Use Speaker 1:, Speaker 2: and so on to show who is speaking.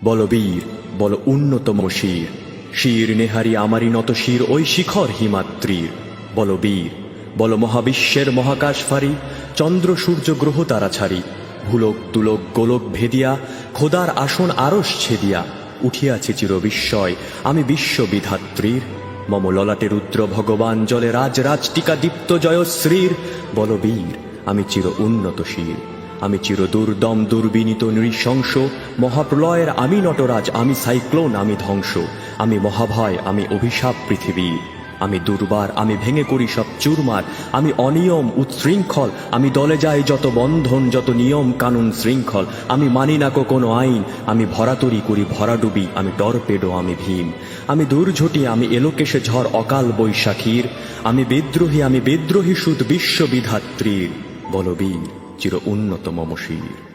Speaker 1: বলবীর বল উন্নতম শির, শির নেহারি আমারই নত শির ওই শিখর হিমাদ্রির। বলবীর বল মহাবিশ্বের মহাকাশ ফারি, চন্দ্র সূর্য গ্রহ তারা ছাড়ি, ভুলক তুলক গোলক ভেদিয়া, খোদার আসন আরশ ছেদিয়া, উঠিয়াছি চির বিস্ময় আমি বিশ্ববিধাত্রীর। মম ললাটে রুদ্র ভগবান জলে রাজ রাজ টিকা দীপ্ত জয়শ্রীর। বলবীর আমি চির উন্নত শির, আমি চির দুর্দম দুর্বিনীত নৃশংস, মহাপ্রলয়ের আমি নটরাজ, আমি সাইক্লোন, আমি ধ্বংস, আমি মহাভয়, আমি অভিশাপ পৃথিবীর। আমি দুর্বার, আমি ভেঙে করি সব চুরমার, আমি অনিয়ম উচ্ছৃঙ্খল, আমি দলে যাই যত বন্ধন যত নিয়ম কানুন শৃঙ্খল, আমি মানি না কোনো আইন, আমি ভরাতরি করি ভরাডুবি, আমি টর্পেডো, আমি ভীম, আমি দুর্ঝটি, আমি এলোকেশে ঝড় অকাল বৈশাখীর, আমি বিদ্রোহী সুদ বিশ্ববিধাত্রীর। বলবীর চির উন্নত মম শির।